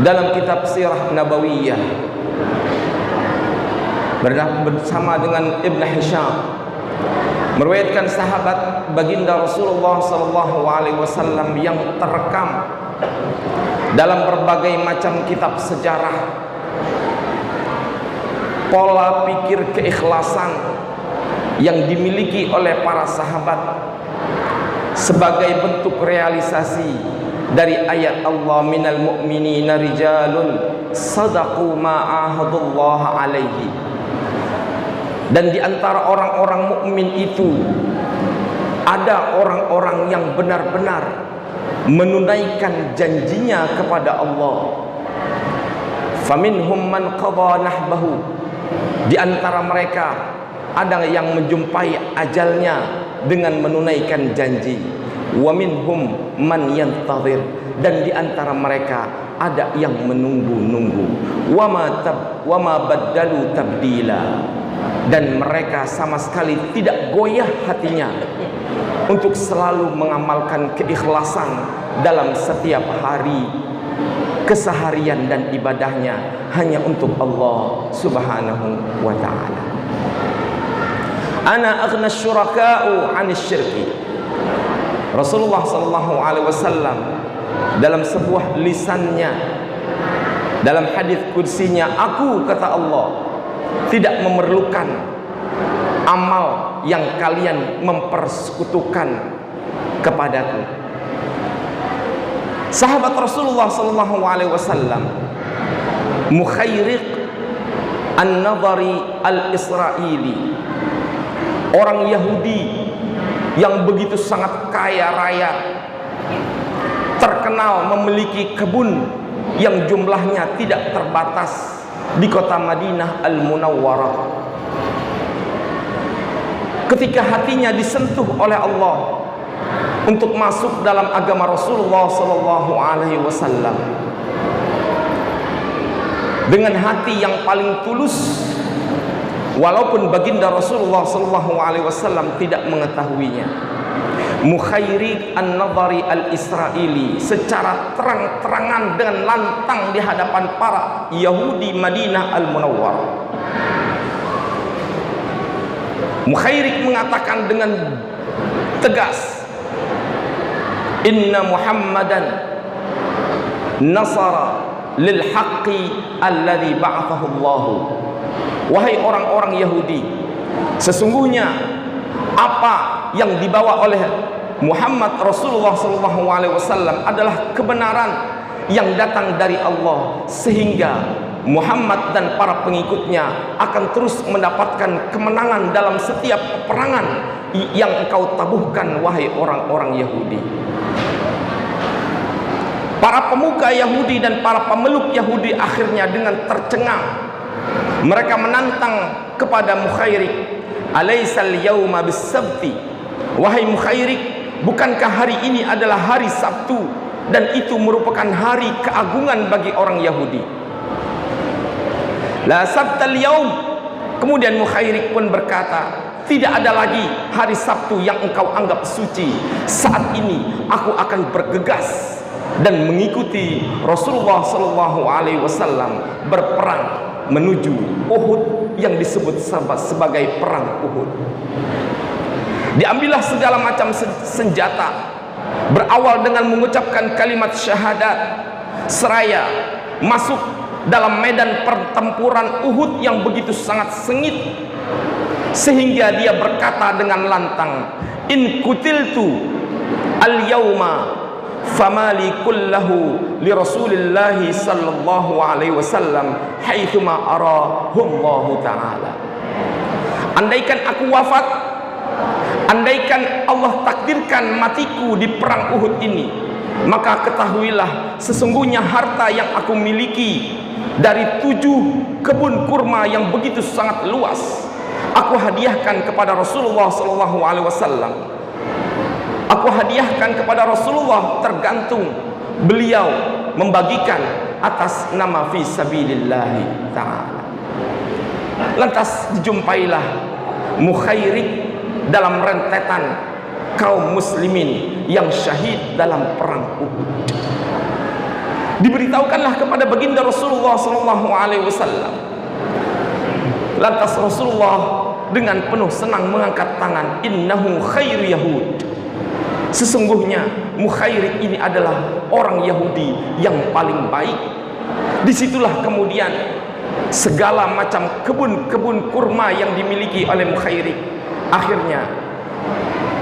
dalam kitab Sirah Nabawiyah bersama dengan Ibn Hisham meriwayatkan sahabat baginda Rasulullah SAW yang terekam dalam berbagai macam kitab sejarah, pola pikir keikhlasan yang dimiliki oleh para sahabat sebagai bentuk realisasi dari ayat Allah, minal mu'minina rijalun sadaqu ma ahadullah alaihi. Dan di antara orang-orang mukmin itu ada orang-orang yang benar-benar menunaikan janjinya kepada Allah. Faminhum man qadha nahbahu, di antara mereka ada yang menjumpai ajalnya dengan menunaikan janji. Wa minhum man yantazir, dan di antara mereka ada yang menunggu-nunggu. Wa ma baddalu tabdila, dan mereka sama sekali tidak goyah hatinya untuk selalu mengamalkan keikhlasan dalam setiap hari keseharian dan ibadahnya hanya untuk Allah Subhanahu wa ta'ala. Ana aghna syuraka'u 'anil syirki. Rasulullah sallallahu alaihi wasallam dalam sebuah lisannya, dalam hadis qudsinya, aku, kata Allah, tidak memerlukan amal yang kalian mempersekutukan kepadaku. Sahabat Rasulullah sallallahu alaihi wasallam Mukhairiq An-Nadhari Al-Israili, orang Yahudi yang begitu sangat kaya raya, terkenal memiliki kebun yang jumlahnya tidak terbatas di kota Madinah Al-Munawwarah. Ketika hatinya disentuh oleh Allah untuk masuk dalam agama Rasulullah sallallahu alaihi wasallam dengan hati yang paling tulus, walaupun baginda Rasulullah sallallahu alaihi wasallam tidak mengetahuinya, Mukhairiq An-Nadhari Al-Israili secara terang-terangan dengan lantang di hadapan para Yahudi Madinah Al-Munawwarah, Mukhairiq mengatakan dengan tegas, inna Muhammadan nasara lil haqqi alladhi ba'athahu Allah. Wahai orang-orang Yahudi, sesungguhnya apa yang dibawa oleh Muhammad Rasulullah SAW adalah kebenaran yang datang dari Allah, sehingga Muhammad dan para pengikutnya akan terus mendapatkan kemenangan dalam setiap peperangan yang engkau tabuhkan, wahai orang-orang Yahudi. Para pemuka Yahudi dan para pemeluk Yahudi akhirnya dengan tercengang mereka menantang kepada Mukhairiq, alaisal yauma bis-sabti, wahai Mukhairiq, bukankah hari ini adalah hari Sabtu dan itu merupakan hari keagungan bagi orang Yahudi? La sabtal yaum. Kemudian Mukhairiq pun berkata, tidak ada lagi hari Sabtu yang engkau anggap suci. Saat ini aku akan bergegas dan mengikuti Rasulullah sallallahu alaihi wasallam berperang menuju Uhud yang disebut sebagai perang Uhud. Diambillah segala macam senjata, berawal dengan mengucapkan kalimat syahadat, seraya masuk dalam medan pertempuran Uhud yang begitu sangat sengit, sehingga dia berkata dengan lantang, in kutiltu al yauma famali kullahu li Rasulillahi sallallahu alaihi wasallam haitsuma arahullahu ta'ala. Andaikan aku wafat, andaikan Allah takdirkan matiku di perang Uhud ini, maka ketahuilah sesungguhnya harta yang aku miliki dari 7 kebun kurma yang begitu sangat luas, aku hadiahkan kepada Rasulullah sallallahu alaihi wasallam. Aku hadiahkan kepada Rasulullah, tergantung beliau membagikan atas nama fi sabilillahi ta'ala. Lantas dijumpailah Mukhairiq dalam rentetan kaum muslimin yang syahid dalam perang Uhud. Diberitahukanlah kepada baginda Rasulullah SAW. Lantas Rasulullah dengan penuh senang mengangkat tangan, innahu khairu Yahud, sesungguhnya Mukhairik ini adalah orang Yahudi yang paling baik. Disitulah kemudian segala macam kebun-kebun kurma yang dimiliki oleh Mukhairik akhirnya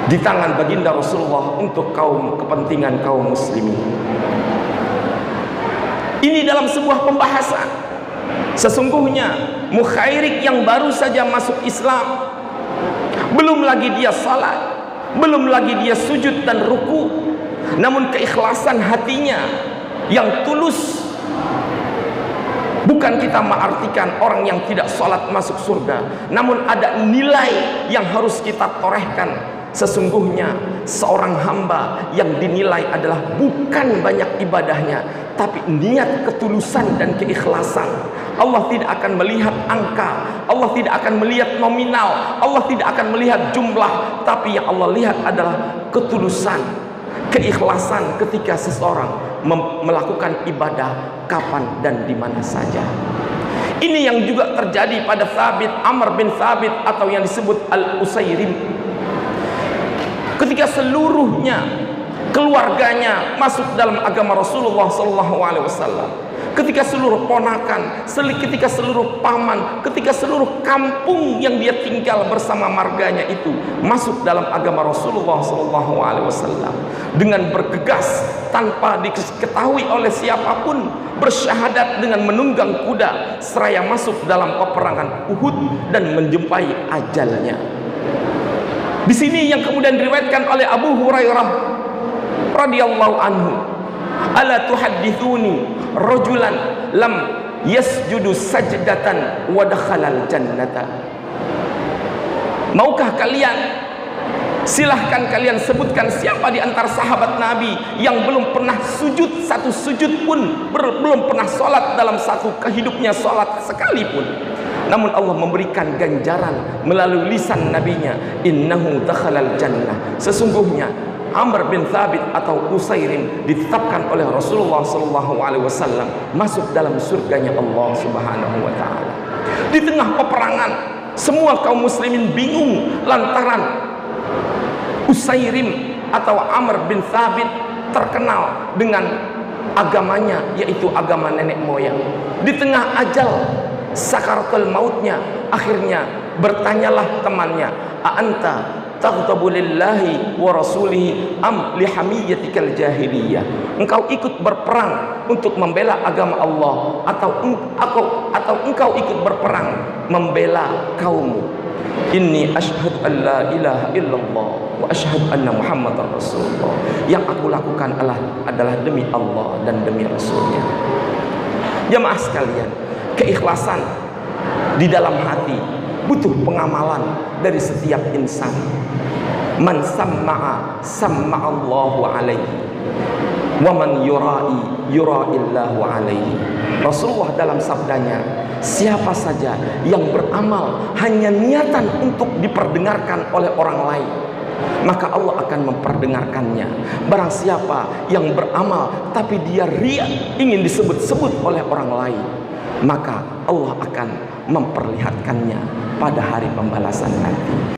di tangan baginda Rasulullah untuk kepentingan kaum muslimin. Ini dalam sebuah pembahasan. Sesungguhnya Mukhairik yang baru saja masuk Islam, belum lagi dia salat, belum lagi dia sujud dan ruku, namun keikhlasan hatinya yang tulus. Bukan kita mengartikan orang yang tidak salat masuk surga, namun ada nilai yang harus kita torehkan. Sesungguhnya seorang hamba yang dinilai adalah bukan banyak ibadahnya, tapi niat ketulusan dan keikhlasan. Allah tidak akan melihat angka, Allah tidak akan melihat nominal, Allah tidak akan melihat jumlah, tapi yang Allah lihat adalah ketulusan, keikhlasan ketika seseorang melakukan ibadah kapan dan di mana saja. Ini yang juga terjadi pada Amr bin Thabit atau yang disebut Al-Usairim. Ketika seluruhnya keluarganya masuk dalam agama Rasulullah SAW, ketika seluruh ponakan, ketika seluruh paman, ketika seluruh kampung yang dia tinggal bersama marganya itu masuk dalam agama Rasulullah SAW, dengan bergegas tanpa diketahui oleh siapapun, bersyahadat dengan menunggang kuda seraya masuk dalam peperangan Uhud dan menjumpai ajalnya. Di sini yang kemudian diriwayatkan oleh Abu Hurairah radhiyallahu anhu, ala tuhaddithuni rajulan lam yasjudu sajdatan wa dakhalal jannata. Maukah kalian, silahkan kalian sebutkan siapa di antara sahabat Nabi yang belum pernah sujud satu sujud pun, belum pernah sholat dalam satu kehidupnya sholat sekalipun, namun Allah memberikan ganjaran melalui lisan nabinya, innahu dakhalal jannah, sesungguhnya Amr bin Thabit atau Usairim ditetapkan oleh Rasulullah SAW masuk dalam surganya Allah Subhanahu wa Ta'ala. Di tengah peperangan, semua kaum muslimin bingung lantaran Usairim atau Amr bin Thabit terkenal dengan agamanya, yaitu agama nenek moyang. Di tengah ajal sakaratul mautnya, akhirnya bertanyalah temannya, a'anta taghdabu lillahi wa rasulihi am lihamiyatikal jahiliyah, engkau ikut berperang untuk membela agama Allah atau engkau ikut berperang membela kaummu. Inni asyhadu an la ilaha illallah wa asyhadu anna muhammadar rasulullah, yang aku lakukan adalah demi Allah dan demi Rasulnya. Jamaah sekalian, keikhlasan di dalam hati butuh pengamalan dari setiap insan. Man samma'a samma'allahu alaihi wa man yura'illahu alaihi. Rasulullah dalam sabdanya, siapa saja yang beramal hanya niatan untuk diperdengarkan oleh orang lain, maka Allah akan memperdengarkannya. Barang siapa yang beramal tapi dia riya, ingin disebut-sebut oleh orang lain, maka Allah akan memperlihatkannya pada hari pembalasan nanti.